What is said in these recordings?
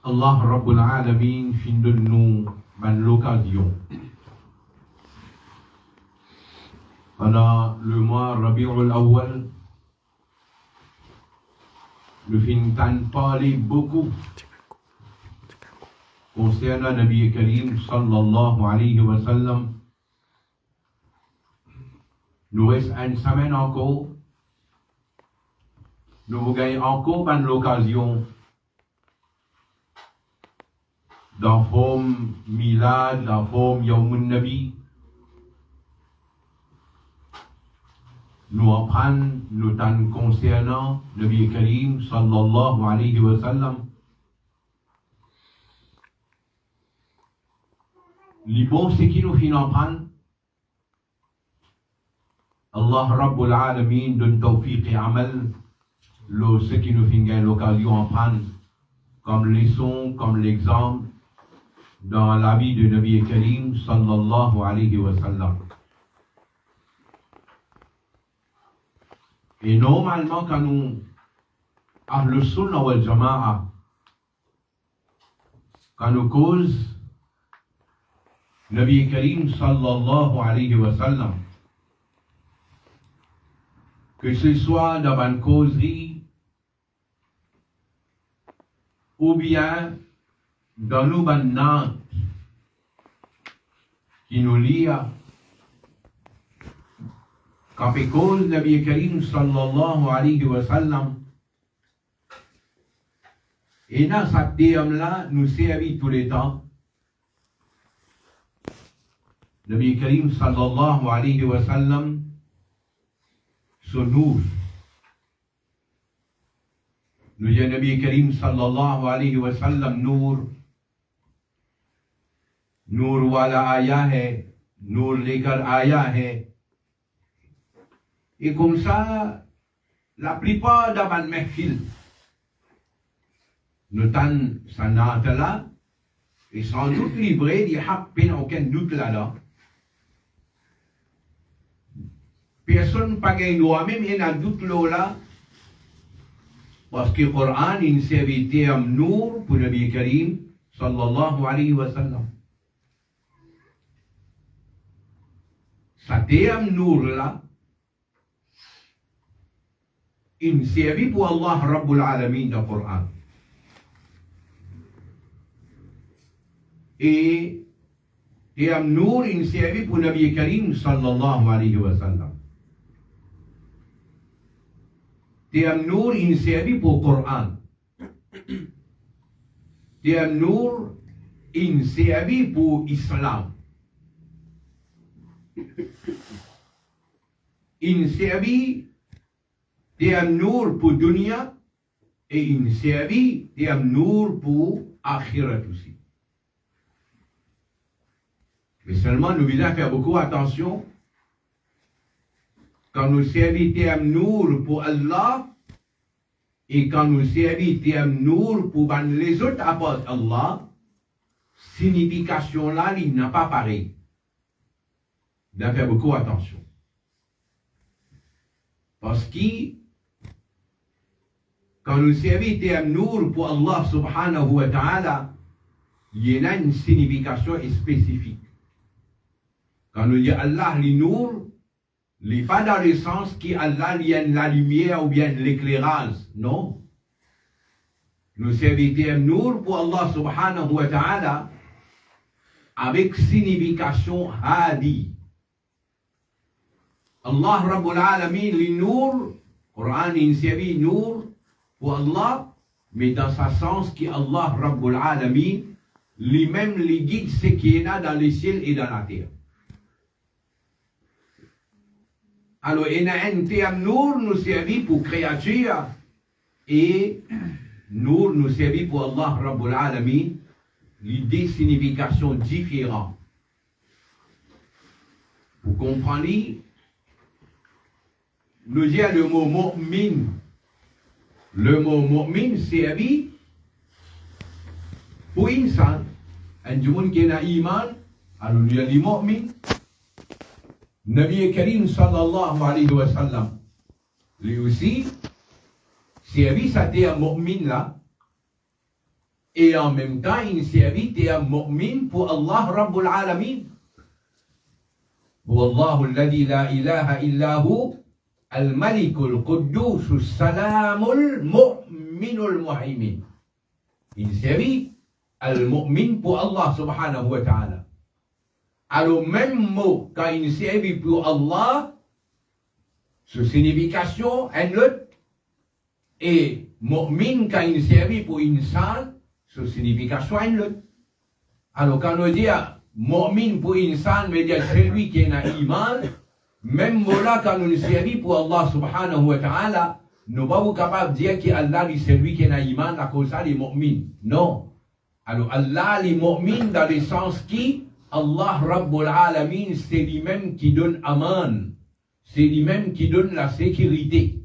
Allah Rabbul Alamin fin de nous l'occasion. Pendant le mois Rabi'ul Awwal, nous finissons parler beaucoup concernant Nabi Karim sallallahu alayhi wa sallam. Nous restons une semaine encore. Nous gagnons encore l'occasion dans forme Milad, dans forme Yawmun Nabi. Nous apprenons nous temps concernant Nabi Karim sallallahu alayhi wa sallam. Les bons, c'est qui nous finissons apprendre. Allah Rabbul Alamin donne tawfiq et amal. Ce qui nous finit l'occasion d'apprendre comme leçon, comme l'exemple dans la vie de Nabi Karim sallallahu alayhi wa sallam. Et normalement, quand nous avons le Sunnah wal Jama'a, quand nous cause Nabi Karim sallallahu alayhi wa sallam, que ce soit dans une causerie ou bien dans nos bandes qui nous lient, quand on cause Nabi Karim sallallahu alayhi wa sallam, et dans cette thème-là, nous servit tous les temps. Nabi Karim sallallahu alayhi wa sallam, son nour. Nous disons Nabi Karim sallallahu alayhi wa sallam, nour. Nour wala aya hai, nour lekar aya hai. Et comme ça, la plupart d'avant mehfil, nous t'en sanat là, et sans doute livré, il n'y a aucun doute là-dedans. Personne pas gagne droit, même il y a un doute là, parce que le Coran, il s'est un nour pour Nabi Karim, sallallahu alayhi wa sallam. Ça un nour là, il s'est pour Allah Rabbul Alamin dans le Coran. Et un nour, il s'est pour Nabi Karim, sallallahu alayhi wa sallam. Et un nour, il s'est pour le Coran. Et un nour, il s'est pour l'Islam. Il s'est un nour pour dunya et il s'est un nour pour akhirat aussi. Mais seulement nous devons faire beaucoup attention. Quand nous servions un nour pour Allah et quand nous servions un nour pour les autres apôtres Allah, signification là, il n'a pas pareil. Nous devons faire beaucoup attention. Parce que quand nous servions un nour pour Allah subhanahu wa ta'ala, il y a une signification spécifique. Quand nous disons Allah le nour, il n'est pas dans le sens qu'Allah y a la lumière ou bien l'éclairage, non. Nous servions un nour pour Allah subhanahu wa ta'ala avec signification hadi. Allah Rabbul Alamin, le nour, Coran, il servit nour pour Allah, mais dans ce sens qu'Allah Rabbul Alamin, lui-même les guide ce qui est là dans les ciels et dans la terre. Alors, il y a un terme nour nous servit pour créature et nour nous servit pour Allah Rabbul Alamin, des significations différentes. Vous comprenez? Nous disons le mot mu'min. Le mot mu'min servi pour insan. Un monde qui a iman, alors nous disons mu'min. Nabi Karim sallallahu alayhi wa sallam, lui aussi, servi ça un mu'min là. et en même temps, il servit et un mu'min pour Allah Rabbul Alamin. Wallahu alladhi la ilaha illahu al-malikul quddus salamul mu'minul muhaimin. Il servit al-mu'min pour Allah subhanahu wa ta'ala. Alors, même mot, quand il servit pour Allah, sa signification est l'autre. Et mu'min, quand il servit pour insan, sa signification est l'autre. Alors, quand on dit mu'min pour insan, veut dire celui qui a iman, même mot-là, quand on servit pour Allah subhanahu wa ta'ala, nous ne sommes pas capables de dire qu'Allah est celui qui a iman, à cause de ça, les mu'min. Non. Alors, Allah, les mu'min, dans le sens qui, Allah Rabbul Alamin, c'est lui-même qui donne aman. C'est lui-même qui donne la sécurité.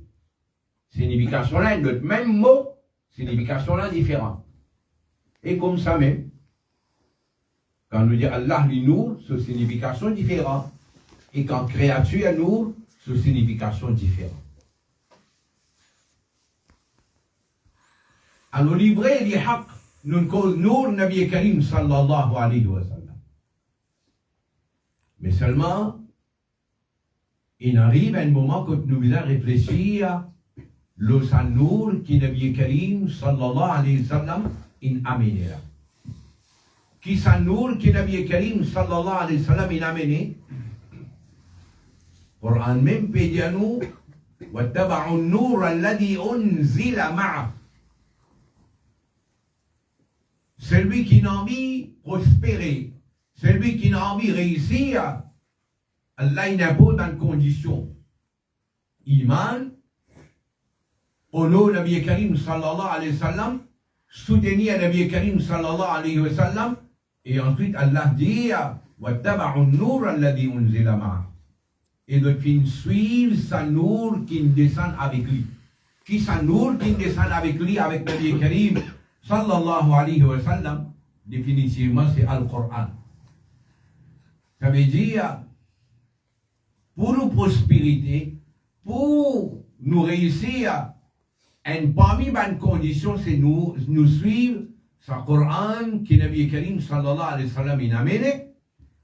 Signification là, notre même mot, signification là différente. Et comme ça même, quand nous dit Allah li nour, c'est signification différente. Et quand créature est nour, c'est signification différente. Alors, livré li haq, nous cause nour Nabi Karim sallallahu alayhi wa sallam. Mais seulement, il arrive un moment que nous devons réfléchir le sanour qui Nabi Karim sallallahu alayhi wa sallam in amené là. Qui sanour qui Nabi Karim sallallahu alayhi wa sallam in amené. Coran même peut dire nous واتبعوا النور الذي أنزل معه. Celui qui n'a envie prospérer, celui qui n'a envie réussir, Allah il impose dans une condition. Iman, honor Nabi Karim sallallahu alayhi wa sallam, soutenir Nabi Karim sallallahu alayhi wa sallam, et ensuite Allah dit واتبعوا النور الذي أنزل معه. Et de fin suivre sa nour qui descend avec lui. Qui sa nour qui descend avec lui, avec Nabi Karim sallallahu alayhi wa sallam, définitivement c'est Al-Qur'an. Ça veut dire, pour nous prospérité, pour nous réussir, et parmi les conditions, c'est nous suivre sa Qur'an qui Nabi Karim sallallahu alayhi wa sallam a amené.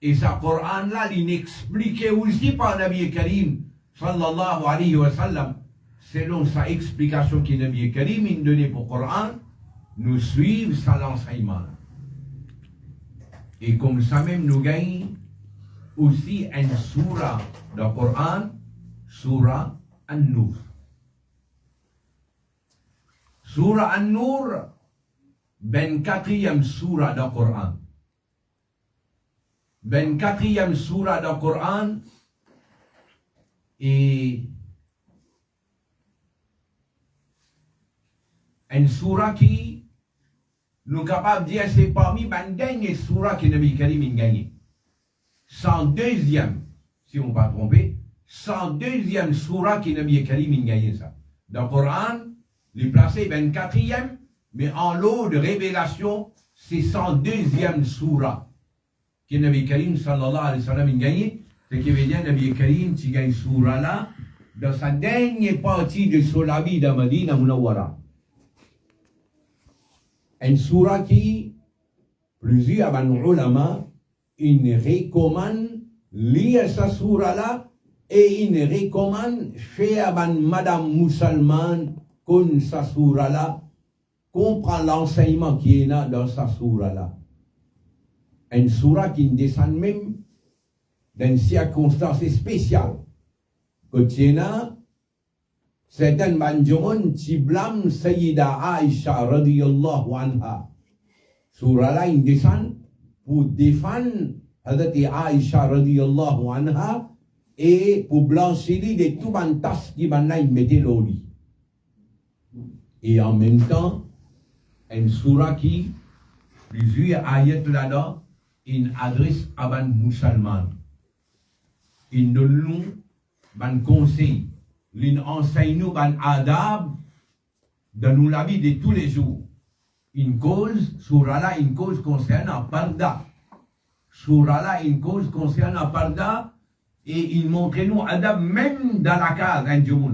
Et sa Qur'an là, il expliquait aussi par Nabi Karim sallallahu alayhi wa sallam, selon sa explication que Nabi Karim a donnée pour Qur'an, nous suivons sa l'enseignement. Et comme ça même, nous gagnons aussi une surah de Qur'an, surah An-Nur. Surah An-Nur, 24e surah de Qur'an. 24e surah du Coran et une surah qui nous est capable de dire c'est parmi les dernières surahs que Nabi Karim a gagné. 102e, si on ne va pas tromper, 102e surah que Nabi Karim a gagné ça. Dans le Coran, il est placé 24e, mais en lot de révélation, c'est 102e surah. Que Nabi Karim sallallahu alayhi wa sallam a gagné, ce qui veut dire Nabi Karim qui gagne surah là, dans sa dernière partie de son vie de Madina Munawwara. Une surah qui, plusieurs ulama, ils recommandent lire sa surah là, et ils recommandent faire madame musulmane comme sa surah là, comprendre l'enseignement qui est là dans sa surah là. Une surah qui descend même dans une circonstance spéciale. Que tiena, certains banjomon qui blâment Sayyida Aisha radiyallahu anha. Surah là, il descend pour défendre Hadati Aisha radiyallahu anha et pour blanchir de tout les tas qui il mettait au lit. Et en même temps, une surah qui, plusieurs ayats là-dedans, il adresse à les musulmans. Il donne nous des conseils. Il enseigne nous des adab dans nous la vie de tous les jours. Une cause, surah là, une cause concernant Parda. Surah là, une cause concernant Parda. Et il montre nous adab même dans la case d'un jour.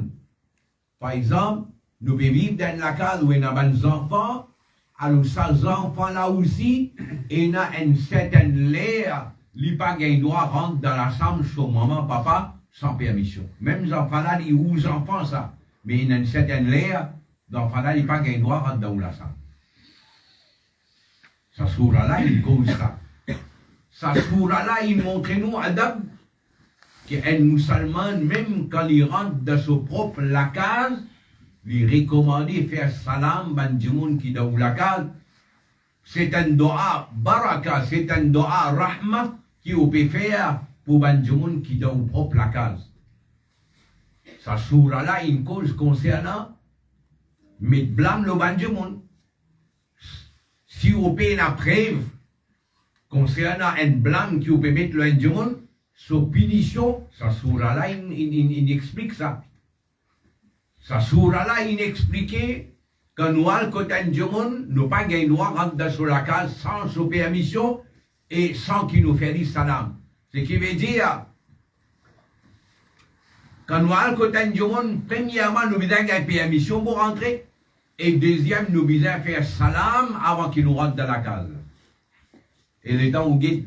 Par exemple, nous vivons dans la case où il y a des enfants. alors ces enfants-là aussi, il y a une certaine l'air, il pas gain droit rentre dans la chambre chez maman, papa, sans permission. Même les enfants-là, ils ou les enfants ça, mais il y a une certaine l'air, l'enfant-là, il pas gain droit rentre dans la chambre. Sa sourate-là, il cause ça. Sa sourate-là, il montre nous, adab, qu'un musulman, même quand il rentre dans son propre la case, lui recommander faire salam ban djimoun qui dans la case. C'est un doa baraka, c'est un doa rahma qui peut faire pour ban djimoun qui dans propre la case. Sa sourate là, une cause concernant mettre blâme le ban djimoun. Si vous payez la preuve concernant un blâme qui peut mettre le ban djimoun, sa punition, sa sourate là, il explique ça. Sa sourate là, il expliquait que nous, al côté du monde, nous pas gagné droit rentrer dans la case sans sa permission et sans qu'il nous fasse salam. Ce qui veut dire que nous, al côté du monde, premièrement, nous avons gagné permission pour rentrer et deuxième, nous avons faire salam avant qu'il nous rentre dans la case. Et le temps où il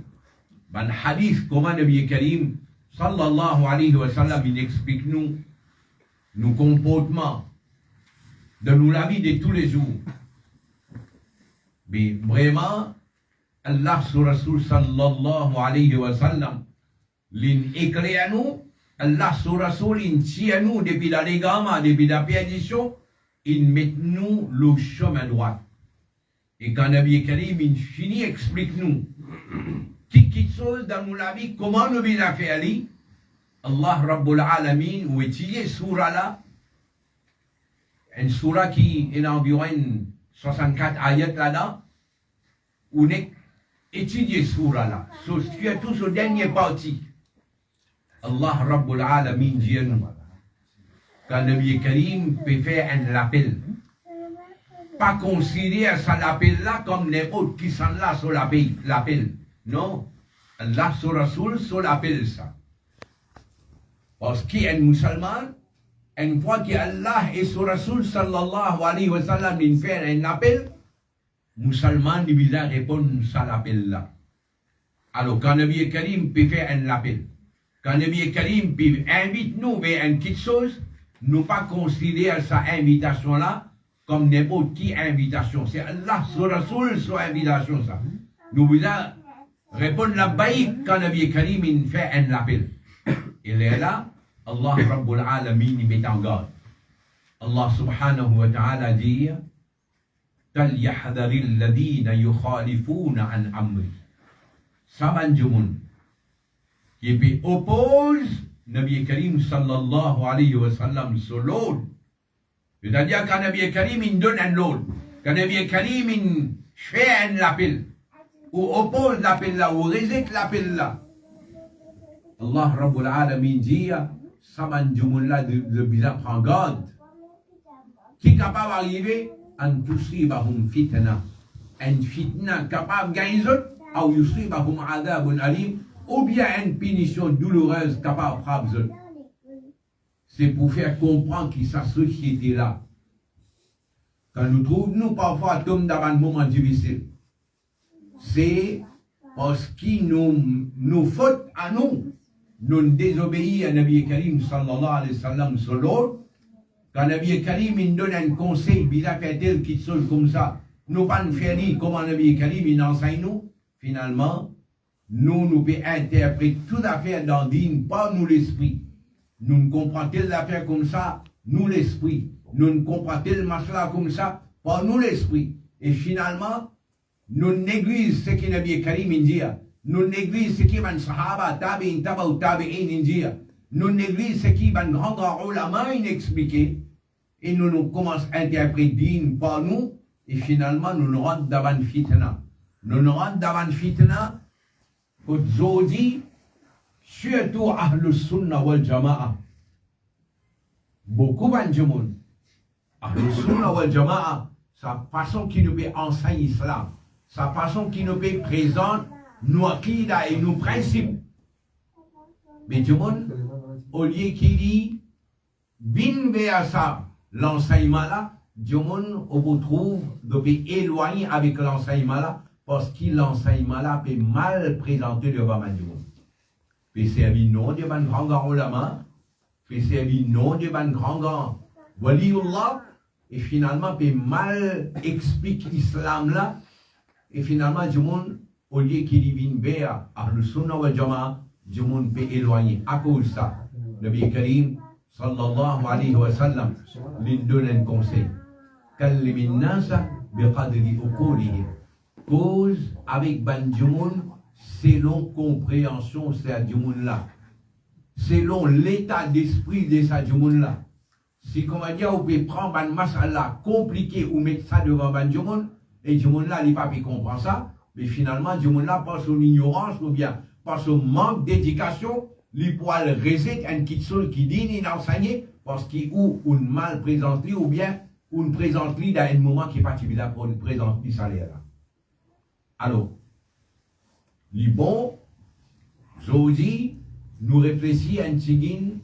ban hadith, comment Nabi Karim, sallallahu alayhi wa sallam, il explique nous nos comportements de nous la vie de tous les jours. Mais vraiment, Allah sur Rasul sallallahu alayhi wa sallam, l'in éclaire nous, Allah sur Rasul, il tient nous depuis la légama, depuis la perdition, il met nous le chemin droit. Et quand Nabi Karim, il finit, explique nous, qui chose dans nous la vie, comment nous vient à faire aller, Allah Rabbul Alamin, ou étudier surah là, une surah qui est environ 64 ayats là-dedans, ou n'est étudier surah là. Surtout ce dernier parti. Allah Rabbul Alamin dit nous, quand Nabi Karim peut faire un appel, pas considérer ça l'appel là comme les autres qui sont là sur l'appel. Non, Allah sur Rasul sur l'appel ça. Parce qu'un musulman, une fois qu'Allah et son Rasul sallallahu alayhi wa sallam il fait un appel, musulman il va répondre à l'appel là. Alors quand Nabi Karim peut faire un appel, quand Nabi Karim peut inviter nous vers une petite chose, nous pas considérer sa invitation là comme n'importe qui invitation. C'est Allah, son Rasul, son invitation ça. Nous voulons répondre la baïque quand Nabi Karim il fait un appel. Il est là, Allah Rabbul Alamin il met en garde. Allah subhanahu wa ta'ala dit فَلْيَحْذَرِ الَّذِينَ يُخَالِفُونَ عَنْ أَمْرِهِ. Saban Jumun qui peut oppose Nabi Karim sallallahu alayhi wa sallam sur l'autre. C'est-à-dire quand Nabi Karim il donne un l'autre, quand Nabi Karim il fait un appel, ou oppose l'appel là, ou rejette l'appel là, Allah Rabbul Alamin dit, Saban Jumun là de bien prendre garde. Qui est capable d'arriver en tusibahum fitna, un fitna capable de gagner, ou yusibahum adabun alim, ou bien une punition douloureuse capable de frapper. C'est pour faire comprendre que sa société là, quand nous trouvons nous parfois comme dans un moment difficile, c'est parce qu'il nous faute à nous. Nous désobéissons à Nabi Karim sallallahu alayhi wa sallam sur l'autre. Quand Nabi Karim il donne un conseil, il a fait tel quelque chose comme ça, nous pas nous faire dire comment Nabi Karim il enseigne nous. Finalement, nous pouvons interpréter toute affaire dans dîne, pas nous l'esprit. Nous ne comprenons telle affaire comme ça, nous l'esprit. Nous ne comprenons tel masla comme ça, pas nous l'esprit. Et finalement, nous négligeons ce que Nabi Karim il dit. Nous négligeons ce qui van sahaba, tabi'in, taba'u tabi'in il dit. Nous négligeons ce qui van grand ulama il expliqué. Et nous commençons à interpréter par nous. Et finalement, nous rentrons dans une fitna. Nous rentrons dans une fitna. Aujourd'hui, surtout Ahlus Sunnah wal Jama'a. Beaucoup de gens, Ahlus Sunnah wal Jama'a, sa façon qui nous peut enseigner l'islam, sa façon qui nous peut présenter nos aqidah et nos principes. Mais tout le monde, au lieu qu'il dit, bin vers ça, l'enseignement là, du monde, on vous trouve depuis éloigné avec l'enseignement là, parce que l'enseignement là peut mal présenter devant le monde. Peut servir non de ban grand ulama, peut servir non de ban grand waliullah, et finalement peut mal expliquer l'islam là, et finalement du monde, au lieu qu'il vienne vers Ahl-Sunnah wal Jama'a, du monde peut éloigner. À cause de ça, Nabi Karim sallallahu alayhi wa sallam lui donne un conseil. Kallimin nasa biqadri uqulihim. Cause avec ban du monde selon compréhension c'est du monde là. Selon l'état d'esprit de ça du monde là. Si comment dire, vous pouvez prendre un masala compliqué ou mettre ça devant ban du monde, et du monde là, il pas pu comprendre ça, mais finalement, du monde là, par son ignorance ou bien par son manque d'éducation, il pourra le réciter un petit chose qui dit, il enseigne, parce qu'il ou une mal présente ou bien une présente dans un moment qui est particulier pour le présenter ça là. Alors, les bons, aujourd'hui, nous réfléchissons à un tigin,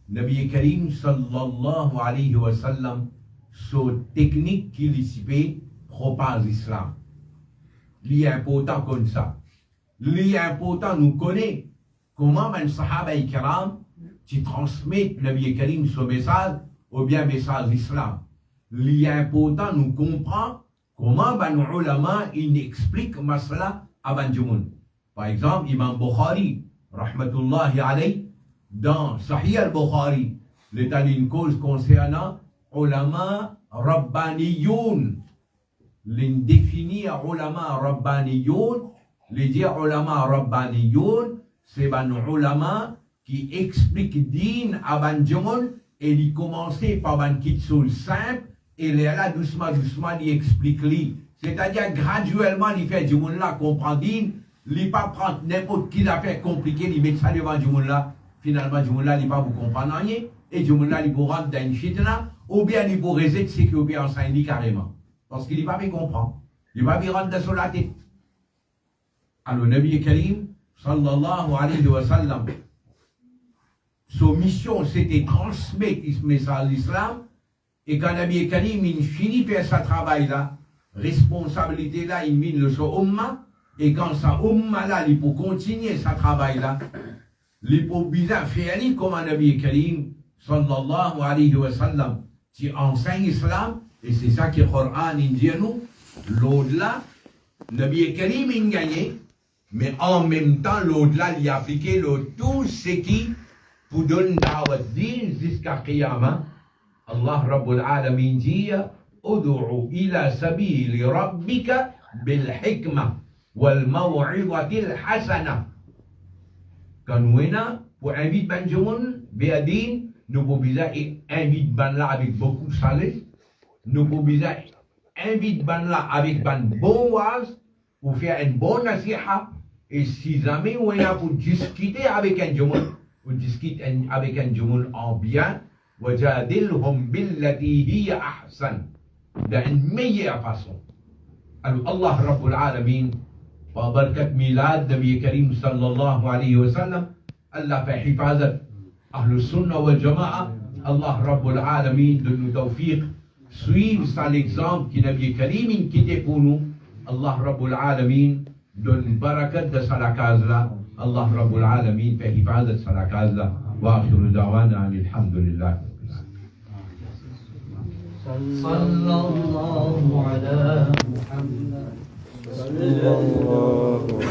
Nabi Karim sallallahu alayhi wa sallam, sur technique qu'il ici propage l'islam. Il est important comme ça. Il est important nous connaître comment un sahaba kiram qui transmet Nabi Karim ce message ou bien message d'islam. Il est important nous comprendre comment un ulama il explique masala à ban du monde. Par exemple, Imam Bukhari, rahmatullahi alayhi, dans Sahih al-Bukhari, l'état d'une cause concernant ulama rabbaniyoun. L'indéfinir ulama rabbaniyoun, les dire ulama rabbaniyoun, c'est ban ulama qui explique din à ban du monde et il commençait par ban kitsoul simple et là doucement il explique lui. C'est-à-dire graduellement il fait du monde là comprendre din, il pas prendre n'importe qui l'a fait compliqué, il met ça devant du monde là. Finalement, du monde là, il ne va pas vous comprendre rien, et du monde là, il vous rentre dans une fitna, ou bien il vous réserve ce qu'il peut enseigner carrément. Parce qu'il ne va pas comprendre. Il va pas rentrer dans la tête. Alors, Nabi Karim, sallallahu alayhi wa sallam, son mission, c'était transmettre ce message de l'islam, et quand Nabi Karim, il finit faire ce travail-là, responsabilité là, il mine le son umma, et quand sa umma là, il peut continuer ce travail-là, les pauvres bizarres faire comme un Nabi Karim sallallahu alayhi wa sallam qui enseigne l'islam et c'est ça que le Coran dit à nous l'au-delà Nabi Karim il gagnait mais en même temps l'au-delà il a appliqué tout ce qui pour donner da'wat din jusqu'à Qiyamah Allah Rabbul Alamin dit ud'u ila sabili rabbika bil hikmah wal maw'izatil hasanah. Quand nous sommes pour inviter ban monde, béadine, nous pouvons inviter ban là avec beaucoup de salaire, nous pouvons inviter ban là avec ban bon oise, pour faire une bonne nasiha, et si jamais on est pour discuter avec un monde, pour discuter avec un monde en bien, wajadilhum billati hiya ahsan, d'une meilleure façon. Alors Allah Rabbul Alamin, وبركة ميلاد نبي كريم صلى الله عليه وسلم الله في حفاظة أهل السنة والجماعة الله رب العالمين donne توفيق suivre ça l'exemple qui نبي كريم qui تكونوا الله رب العالمين donne بركة de salakaz là الله رب العالمين في حفاظة salakaz là وآخر دعوانا أن الحمد لله صلى الله على محمد صلى الله